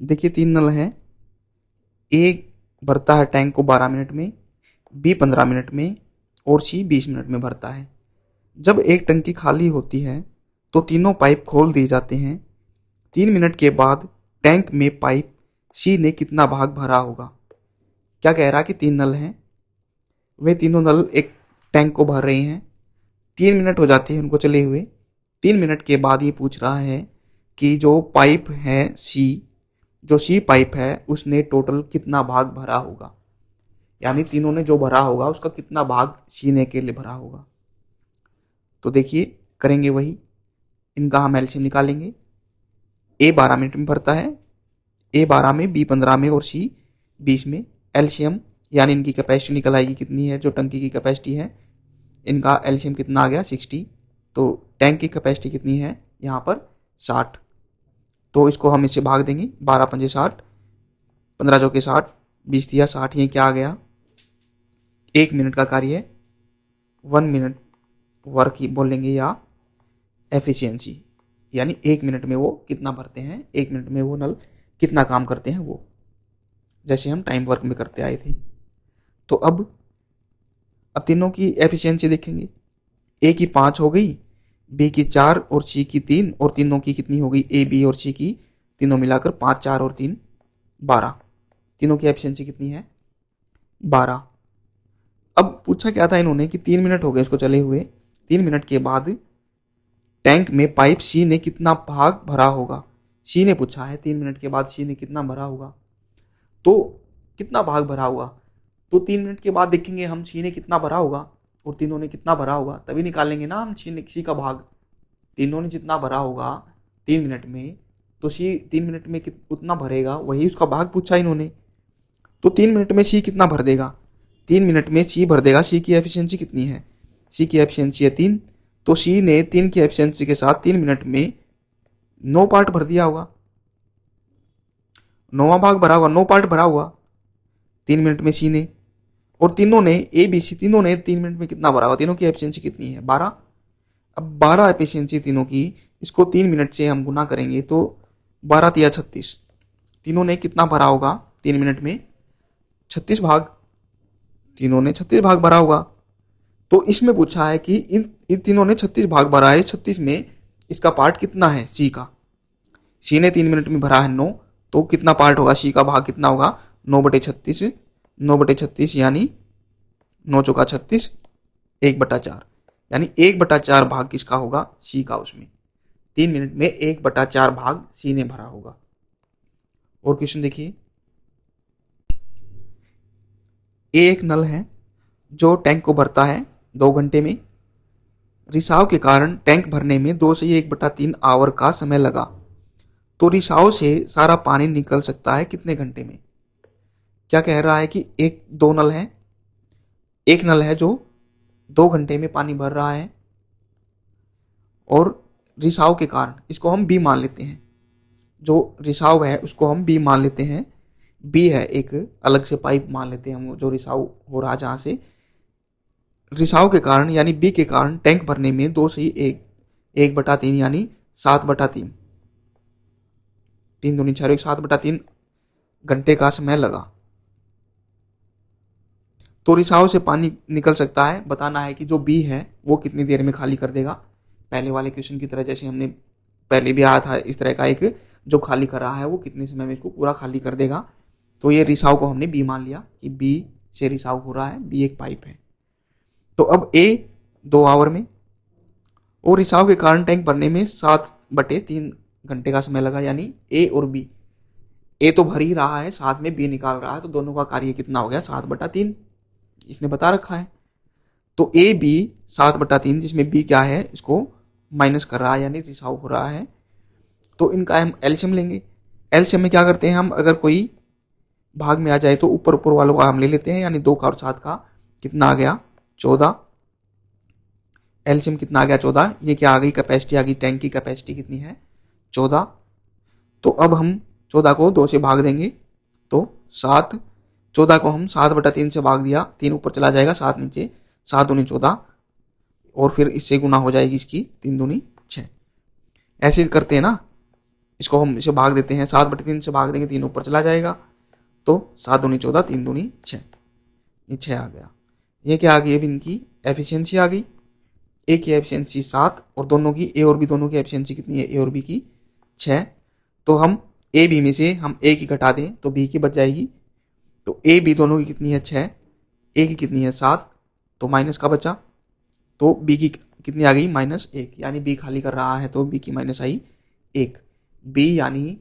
देखिए 3 नल हैं। ए भरता है टैंक को 12 मिनट में, बी 15 मिनट में और सी 20 मिनट में भरता है। जब एक टंकी खाली होती है तो तीनों पाइप खोल दिए जाते हैं। 3 मिनट के बाद टैंक में पाइप सी ने कितना भाग भरा होगा। क्या कह रहा है कि 3 नल हैं, वे तीनों नल एक टैंक को भर रहे हैं। 3 मिनट हो जाते हैं उनको चले हुए। 3 मिनट के बाद ये पूछ रहा है कि जो पाइप है सी, जो सी पाइप है उसने टोटल कितना भाग भरा होगा, यानी तीनों ने जो भरा होगा उसका कितना भाग सी ने के लिए भरा होगा। तो देखिए करेंगे वही, इनका हम एलसीएम निकालेंगे। ए 12 मिनट में भरता है, ए 12 में, बी 15 में और सी 20 में। एलसीएम यानी इनकी कैपेसिटी निकल आएगी कितनी है, जो टंकी की कैपेसिटी है। इनका एलसीएम कितना आ गया 60। तो टैंक की कैपेसिटी कितनी है यहाँ पर 60। तो इसको हम इससे भाग देंगे, 12 पंजे 60, 15 चौके 60, 20 दिया 60। ये क्या आ गया, 1 मिनट का कार्य है, 1 मिनट वर्क बोलेंगे या एफिशिएंसी, यानी 1 मिनट में वो कितना भरते हैं, 1 मिनट में वो नल कितना काम करते हैं, वो जैसे हम टाइम वर्क में करते आए थे। तो अब तीनों की एफिशिएंसी देखेंगे। ए की 5 हो गई, बी की 4 और सी की 3, और तीनों की कितनी हो गई, ए बी और सी की तीनों मिलाकर 5, 4 और 3 12। तीनों की एफिशिएंसी कितनी है 12। अब पूछा क्या था इन्होंने कि 3 मिनट हो गए इसको चले हुए। 3 मिनट के बाद टैंक में पाइप सी ने कितना भाग भरा होगा। सी ने पूछा है 3 मिनट के बाद सी ने कितना भरा होगा, तो कितना भाग भरा होगा। तो 3 मिनट के बाद देखेंगे हम सी ने कितना भरा होगा और तीनों ने कितना भरा होगा, तभी निकालेंगे ना हम सी का भाग। तीनों ने जितना भरा होगा 3 मिनट में, तो सी 3 मिनट में उतना भरेगा, वही उसका भाग पूछा इन्होंने। तो 3 मिनट में सी कितना भर देगा, 3 मिनट में सी भर देगा। सी की एफिशिएंसी कितनी है, सी की एफिशिएंसी है 3। तो सी ने 3 की एफिशिएंसी के साथ 3 मिनट में 9 पार्ट भर दिया होगा, 9वां भाग भरा होगा, 9 पार्ट भरा हुआ 3 मिनट में सी ने। और तीनों ने ए बी सी तीनों ने 3 मिनट में कितना भरा होगा, तीनों की एफिशिएंसी कितनी है 12। अब 12 एफिशिएंसी तीनों की, इसको 3 मिनट से हम गुना करेंगे तो 12 तिया 36। तीनों ने कितना भरा होगा 3 मिनट में 36 भाग, तीनों ने 36 भाग भरा होगा। तो इसमें पूछा है कि इन तीनों ने 36 भाग भरा है, 36 में इसका पार्ट कितना है सी का। सी ने 3 मिनट में भरा है 9, तो कितना पार्ट होगा सी का भाग कितना होगा 9/36। 9/36 यानी 9 चौका 36, 1/4, यानी 1/4 भाग किसका होगा सी का। उसमें 3 मिनट में 1/4 भाग सी ने भरा होगा। और क्वेश्चन देखिए, एक नल है जो टैंक को भरता है 2 घंटे में। रिसाव के कारण टैंक भरने में 2 से 1/3 आवर का समय लगा। तो रिसाव से सारा पानी निकल सकता है कितने घंटे में। क्या कह रहा है कि दो नल है, एक नल है जो 2 घंटे में पानी भर रहा है और रिसाव के कारण, इसको हम बी मान लेते हैं, जो रिसाव है उसको हम बी मान लेते हैं। बी है एक अलग से पाइप मान लेते हैं हम, जो रिसाव हो रहा है जहां से। रिसाव के कारण यानी बी के कारण टैंक भरने में 2 से 1/3 यानी 7/3, 3 दूनी 6, 7/3 घंटे का समय लगा। तो रिसाव से पानी निकल सकता है, बताना है कि जो बी है वो कितनी देर में खाली कर देगा। पहले वाले क्वेश्चन की तरह, जैसे हमने पहले भी आया था इस तरह का एक, जो खाली कर रहा है वो कितने समय में इसको पूरा खाली कर देगा। तो ये रिसाव को हमने बी मान लिया कि बी से रिसाव हो रहा है, बी एक पाइप है। तो अब ए 2 आवर में और रिसाव के कारण टैंक भरने में 7/3 घंटे का समय लगा, यानी ए और बी, ए तो भर ही रहा है साथ में बी निकाल रहा है, तो दोनों का कार्य कितना हो गया 7/3, इसने बता रखा है। तो ए बी 7/3, जिसमें बी क्या है इसको माइनस कर रहा है यानी रिसाव हो रहा है। तो इनका हम एलसीएम लेंगे। एलसीएम में क्या करते हैं हम, अगर कोई भाग में आ जाए तो ऊपर ऊपर वालों का हम ले लेते हैं, यानी 2 का और 7 का कितना आ गया 14। एलसीएम कितना आ गया 14। ये क्या आ गई कैपेसिटी आ गई, टैंक की कैपेसिटी कितनी है 14। तो अब हम 14 को 2 से भाग देंगे तो 7, 14 को हम 7/3 से भाग दिया, 3 ऊपर चला जाएगा 7 नीचे, 7 दूनी 14 और फिर इससे गुना हो जाएगी इसकी 3 दूनी 6। ऐसे करते हैं ना, इसको हम इसे भाग देते हैं, 7/3 से भाग देंगे, 3 ऊपर चला जाएगा, तो 7 दूनी 14, 3 दूनी 6, ये 6 आ गया। ये क्या आ गई, अब इनकी एफिशिएंसी आ गई। ए की एफिशिएंसी 7 और दोनों की, ए और बी दोनों की एफिशिएंसी कितनी है, ए और बी की 6। तो हम ए बी में से हम ए की घटा दें तो बी की बच जाएगी। तो ए बी दोनों की कितनी है 6, ए की कितनी है 7, तो माइनस का बचा, तो बी की कितनी आ गई -1, यानी बी खाली कर रहा है तो बी की माइनस आई 1। बी यानी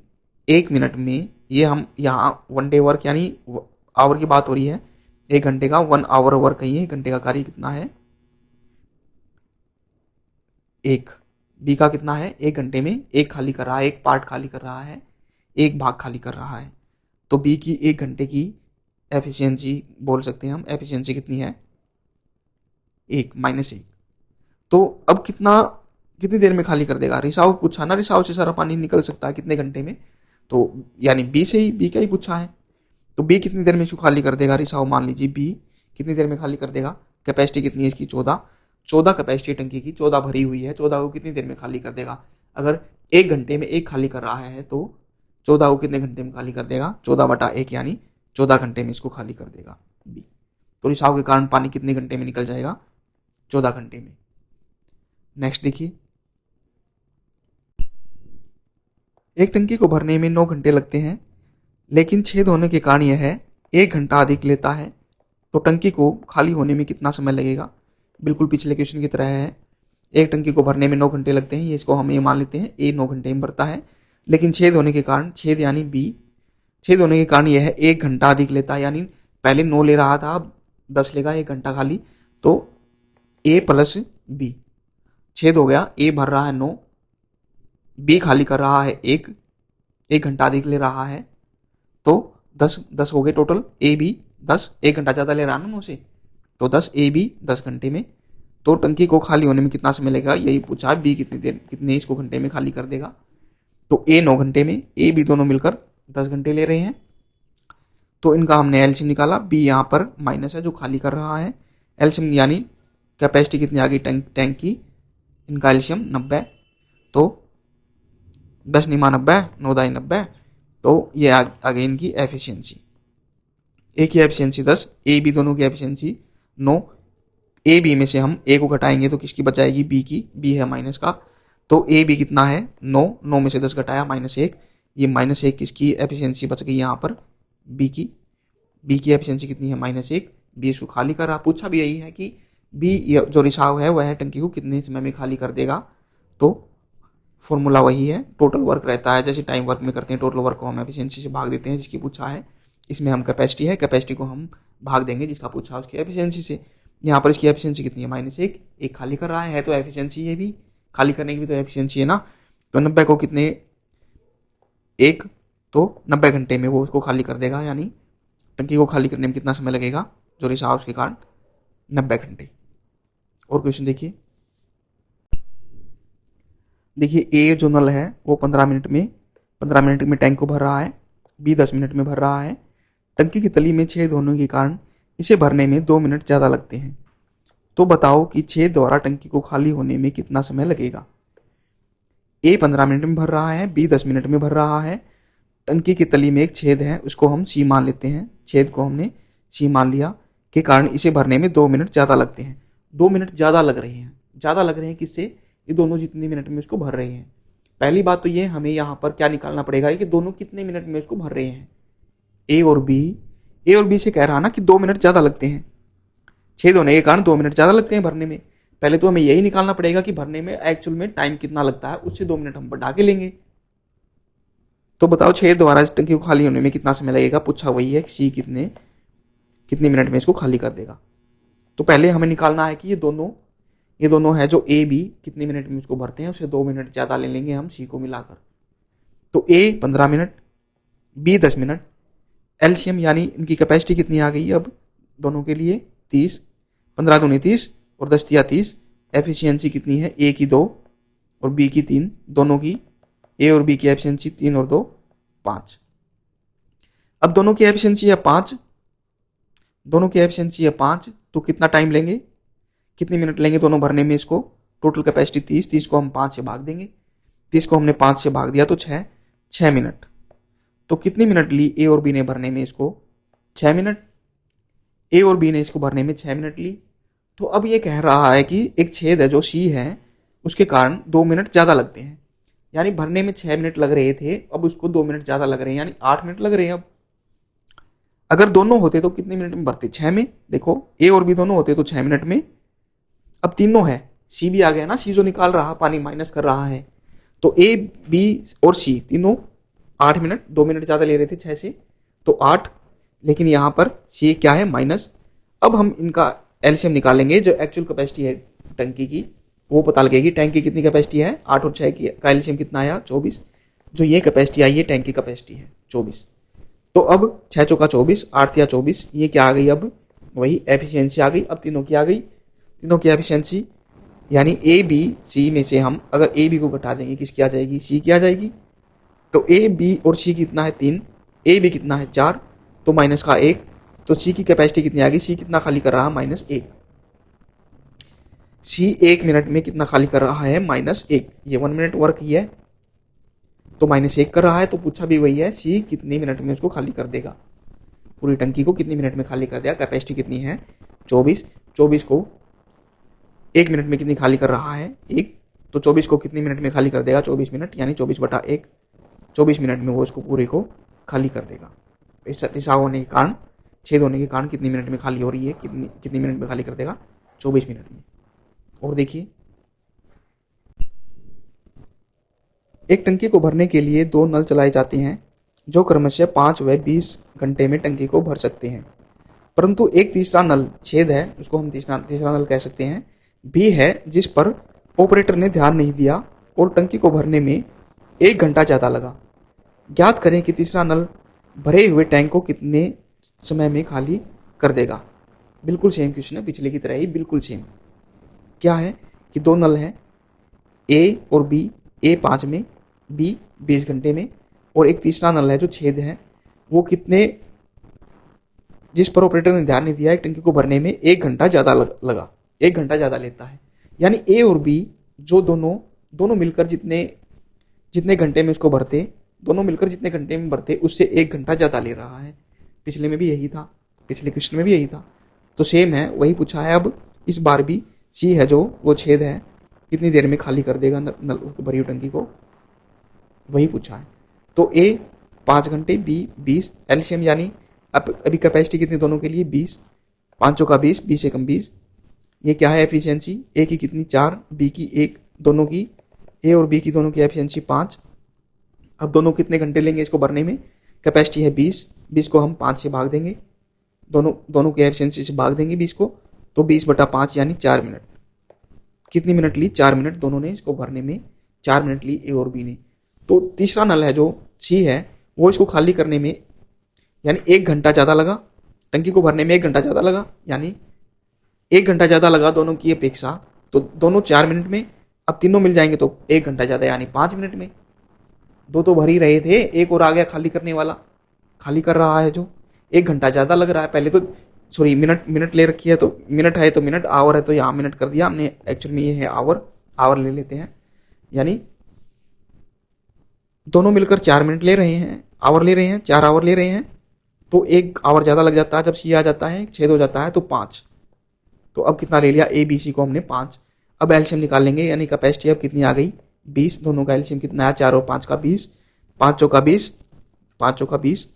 1 मिनट में, ये हम यहाँ 1 डे वर्क यानी आवर की बात हो रही है, 1 घंटे का 1 आवर वर्क कहिए, 1 घंटे का कार्य कितना है 1। बी का कितना है, 1 घंटे में 1 खाली कर रहा है, 1 पार्ट खाली कर रहा है, 1 भाग खाली कर रहा है। तो बी की 1 घंटे की एफिशिएंसी बोल सकते हैं हम, एफिशिएंसी कितनी है 1 -1। तो अब कितनी देर में खाली कर देगा, रिसाव पूछा ना, रिसाव से सारा पानी निकल सकता है कितने घंटे में, तो यानी बी से ही, बी का ही पूछा है। तो बी कितनी देर में इसको खाली कर देगा, रिसाव मान लीजिए बी कितनी देर में खाली कर देगा। कैपेसिटी कितनी है इसकी 14 कैपेसिटी टंकी की, 14 भरी हुई है, 14 को कितनी देर में खाली कर देगा। अगर 1 घंटे में 1 खाली कर रहा है तो 14 को कितने घंटे में खाली कर देगा, 14/1 यानी 14 घंटे में इसको खाली कर देगा बी। तो रिसाव के कारण पानी कितने घंटे में निकल जाएगा, 14 घंटे में। नेक्स्ट देखिए, एक टंकी को भरने में 9 घंटे लगते हैं, लेकिन छेद होने के कारण यह 1 घंटा अधिक लेता है, तो टंकी को खाली होने में कितना समय लगेगा। बिल्कुल पिछले क्वेश्चन की तरह है, एक टंकी को भरने में 9 घंटे लगते हैं, ये इसको हम ये मान लेते हैं, ए 9 घंटे में भरता है, लेकिन छेद होने के कारण, छेद यानी बी, छेद होने के कारण यह 1 घंटा अधिक लेता है, यानी पहले 9 ले रहा था, अब 10 लेगा, 1 घंटा खाली, तो ए प्लस बी, छेद हो गया, ए भर रहा है 9, बी खाली कर रहा है 1 घंटा अधिक ले रहा है, तो 10 हो गए टोटल, ए बी 10, 1 घंटा ज़्यादा ले रहा है ना 9 से, तो 10 ए बी 10 घंटे में। तो टंकी को खाली होने में कितना समय लगेगा, यही पूछा है, बी कितने इसको घंटे में खाली कर देगा। तो ए 9 घंटे में, ए बी दोनों मिलकर 10 घंटे ले रहे हैं, तो इनका हमने एलसीएम निकाला, बी यहाँ पर माइनस है जो खाली कर रहा है, एलसीएम यानी कैपेसिटी कितनी आ गई टैंक की, इनका एलसीएम 90, तो 10 निमा 90, 9 दाई 90, तो ये आ गई इनकी एफिशिएंसी। ए की एफिशिएंसी 10, ए बी दोनों की एफिशिएंसी 9, ए बी में से हम ए को घटाएंगे तो किसकी बच जाएगी, बी की, बी है माइनस का, तो ए बी कितना है 9 में से 10 घटाया -1, ये -1 किसकी एफिशिएंसी बच गई यहाँ पर, बी की एफिशिएंसी कितनी है -1, बी इसको खाली कर रहा, पूछा भी यही है कि बी जो रिसाव है वह टंकी को कितने समय में खाली कर देगा, तो फॉर्मूला वही है, टोटल वर्क रहता है, जैसे टाइम वर्क में करते हैं, टोटल वर्क को हम एफिशिएंसी से भाग देते हैं जिसकी पूछा है, इसमें हम कैपेसिटी है, कैपेसिटी को हम भाग देंगे जिसका पूछा है उसकी एफिशिएंसी से। यहाँ पर इसकी एफिशिएंसी कितनी है -1, एक खाली कर रहा है तो एफिशिएंसी ये भी, खाली करने की भी तो एफिशिएंसी है ना, तो 90 को कितने 1, तो 90 घंटे में वो उसको खाली कर देगा, यानी टंकी को खाली करने में कितना समय लगेगा जो रिसाव के कारण 90 घंटे। और क्वेश्चन देखिए, ए जो नल है वो 15 मिनट में टैंक को भर रहा है, बी 10 मिनट में भर रहा है, टंकी की तली में छेद होने के कारण इसे भरने में 2 मिनट ज़्यादा लगते हैं, तो बताओ कि छेद द्वारा टंकी को खाली होने में कितना समय लगेगा। ए 15 मिनट में भर रहा है, बी 10 मिनट में भर रहा है, टंकी की तली में एक छेद है उसको हम सी मान लेते हैं, छेद को हमने सी मान लिया, के कारण इसे भरने में 2 मिनट ज़्यादा लगते हैं। 2 मिनट ज़्यादा लग रहे हैं किससे, ये दोनों जितने मिनट में उसको भर रहे हैं। पहली बात तो ये हमें यहाँ पर क्या निकालना पड़ेगा कि दोनों कितने मिनट में उसको भर रहे हैं, ए और बी से कह रहा ना कि 2 मिनट ज़्यादा लगते हैं, छेद होने के कारण 2 मिनट ज़्यादा लगते हैं भरने में। पहले तो हमें यही निकालना पड़ेगा कि भरने में एक्चुअल में टाइम कितना लगता है, उससे 2 मिनट हम बढ़ा के लेंगे। तो बताओ छेद द्वारा इस टंकी को खाली होने में कितना समय लगेगा, पूछा वही है, सी कितने मिनट में इसको खाली कर देगा। तो पहले हमें निकालना है कि ये दोनों है जो ए बी कितने मिनट में इसको भरते हैं, उससे 2 मिनट ज़्यादा ले लेंगे हम सी को मिलाकर। तो ए 15 मिनट, बी 10 मिनट, एलसीएम यानी इनकी कैपेसिटी कितनी आ गई अब दोनों के लिए 30, 15 दूनी 30 और 10 तिया 30, एफिशिएंसी कितनी है, ए की 2 और बी की 3, दोनों की, ए और बी की एफिशिएंसी 3 और 2 5। अब दोनों की एफिशिएंसी है 5, तो कितना टाइम लेंगे, कितने मिनट लेंगे दोनों भरने में इसको। टोटल कैपेसिटी 30 को हम 5 से भाग देंगे, 30 को हमने 5 से भाग दिया तो 6, 6 मिनट। तो कितनी मिनट ली ए और बी ने भरने में इसको? 6 मिनट। ए और बी ने इसको भरने में 6 मिनट ली। तो अब ये कह रहा है कि एक छेद है जो सी है, उसके कारण 2 मिनट ज़्यादा लगते हैं। यानी भरने में 6 मिनट लग रहे थे, अब उसको 2 मिनट ज़्यादा लग रहे हैं, यानी 8 मिनट लग रहे हैं अब। अगर दोनों होते तो कितने मिनट में भरते? 6 में। देखो ए और बी दोनों होते तो 6 मिनट में। अब तीनों है, सी भी आ गया ना, सी जो निकाल रहा पानी माइनस कर रहा है। तो ए बी और सी तीनों 8 मिनट, 2 मिनट ज़्यादा ले रहे थे 6 से, तो 8। लेकिन यहां पर सी क्या है? माइनस। अब हम इनका एलसीएम निकालेंगे, जो एक्चुअल कैपेसिटी है टंकी की वो पता लगेगी। टैंक की कितनी कैपेसिटी है? 8 और 6 की का एलसीएम कितना आया? 24। जो ये कैपेसिटी आई है टैंक की कैपेसिटी है 24। तो अब 6 चौका 24, 8 या 24, ये क्या आ गई? अब वही एफिशिएंसी आ गई। अब तीनों की आ गई, तीनों की एफिशिएंसी। यानी ए बी सी में से हम अगर ए बी को घटा देंगे, किसकी आ जाएगी? सी की आ जाएगी। तो ए बी और सी कितना है? 3। ए बी कितना है? 4। तो माइनस का 1। तो सी की कैपेसिटी कितनी आ गई? सी कितना खाली कर रहा है? -1। सी 1 मिनट में कितना खाली कर रहा है? -1। ये 1 मिनट वर्क ही है, तो -1 कर रहा है। तो पूछा भी वही है, सी कितनी मिनट में उसको खाली कर देगा, पूरी टंकी को कितनी मिनट में खाली कर देगा। कैपेसिटी कितनी है? 24। 24 को 1 मिनट में कितनी खाली कर रहा है? 1। तो 24 को कितनी मिनट में खाली कर देगा? 24 मिनट, यानी 24/1। 24 मिनट में वो इसको पूरे को खाली कर देगा। ऐसा होने के कारण, छेद होने के कारण कितनी मिनट में खाली हो रही है? कितनी मिनट में खाली कर देगा? 24 मिनट में। और देखिए, एक टंकी को भरने के लिए 2 नल चलाए जाते हैं, जो क्रमशः 5 व 20 घंटे में टंकी को भर सकते हैं। परंतु एक तीसरा नल छेद है, उसको हम तीसरा नल कह सकते हैं, भी है, जिस पर ऑपरेटर ने ध्यान नहीं दिया और टंकी को भरने में 1 घंटा ज़्यादा लगा। ज्ञात करें कि तीसरा नल भरे हुए टैंक को कितने समय में खाली कर देगा। बिल्कुल सेम क्वेश्चन है, पिछले की तरह ही बिल्कुल सेम। क्या है कि 2 नल हैं, ए और बी। ए 5 में, बी 20 घंटे में, और एक तीसरा नल है जो छेद है, वो कितने, जिस पर ऑपरेटर ने ध्यान नहीं दिया, एक टंकी को भरने में 1 घंटा ज़्यादा लगा, 1 घंटा ज़्यादा लेता है। यानी ए और बी जो दोनों मिलकर जितने जितने घंटे में उसको भरते, दोनों मिलकर जितने घंटे में भरते, उससे 1 घंटा ज़्यादा ले रहा है। पिछले में भी यही था, पिछले क्वेश्चन में भी यही था, तो सेम है, वही पूछा है। अब इस बार भी सी है जो वो छेद है, कितनी देर में खाली कर देगा नल भरी हुई टंकी को, वही पूछा है। तो ए 5 घंटे, बी 20, एलसीएम यानी अभी कैपेसिटी कितनी दोनों के लिए? 20। 5 चौका 20, 20 से कम 20। ये क्या है? एफिशिएंसी। ए की कितनी? 4, बी की 1, दोनों की, ए और बी की दोनों की एफिशिएंसी 5। अब दोनों कितने घंटे लेंगे इसको भरने में? कैपेसिटी है 20, 20 को हम 5 से भाग देंगे, दोनों की एफिशिएंसी से भाग देंगे 20 को, तो 20/5 यानी 4 मिनट। कितनी मिनट ली? 4 मिनट। दोनों ने इसको भरने में 4 मिनट ली, ए और बी ने। तो तीसरा नल है जो सी है, वो इसको खाली करने में यानी 1 घंटा ज़्यादा लगा, टंकी को भरने में 1 घंटा ज़्यादा लगा, यानी 1 घंटा ज़्यादा लगा दोनों की अपेक्षा। तो दोनों 4 मिनट में, अब तीनों मिल जाएंगे तो 1 घंटा ज़्यादा, यानी 5 मिनट में। 2 तो भर ही रहे थे, एक और आ गया खाली करने वाला, खाली कर रहा है जो, 1 घंटा ज़्यादा लग रहा है। पहले तो सॉरी, मिनट ले रखी है, तो मिनट है तो मिनट, आवर है तो यहाँ मिनट कर दिया हमने, एक्चुअल में ये है आवर, आवर ले लेते हैं। यानी दोनों मिलकर 4 मिनट ले रहे हैं, आवर ले रहे हैं, 4 आवर ले रहे हैं, तो 1 आवर ज़्यादा लग जाता है। जब सी आ जाता है, छेद हो जाता है, तो 5। तो अब कितना ले लिया? ए बी सी को हमने 5। अब एलसीएम निकाल लेंगे, यानी कैपेसिटी अब कितनी आ गई? 20। दोनों का एलसीएम कितना है? 4 और 5 का 20, 5 चौका 20, 5 चौका 20।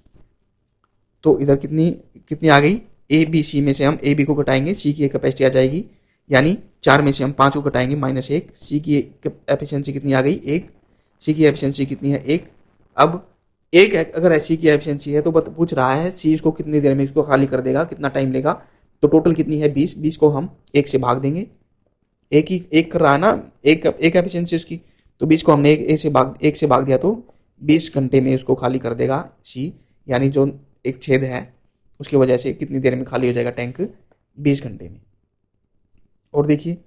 तो इधर कितनी कितनी आ गई? ए बी सी में से हम ए बी को घटाएंगे, सी की कैपेसिटी आ जाएगी, यानी 4 में से हम 5 को घटाएंगे, -1। सी की एफिशिएंसी कितनी आ गई? 1। सी की एफिशिएंसी कितनी है? 1। अब 1 अगर सी की एफिशिएंसी है तो पूछ रहा है सी इसको कितनी देर में इसको खाली कर देगा, कितना टाइम लेगा। तो टोटल कितनी है? 20। 20 को हम 1 से भाग देंगे, एक कर रहा है ना, एक एफिशिएंसी उसकी, तो 20 को हमने 1 से भाग दिया, तो 20 घंटे में उसको खाली कर देगा सी। यानी जो एक छेद है उसकी वजह से कितनी देर में खाली हो जाएगा टैंक? 20 घंटे में। और देखिए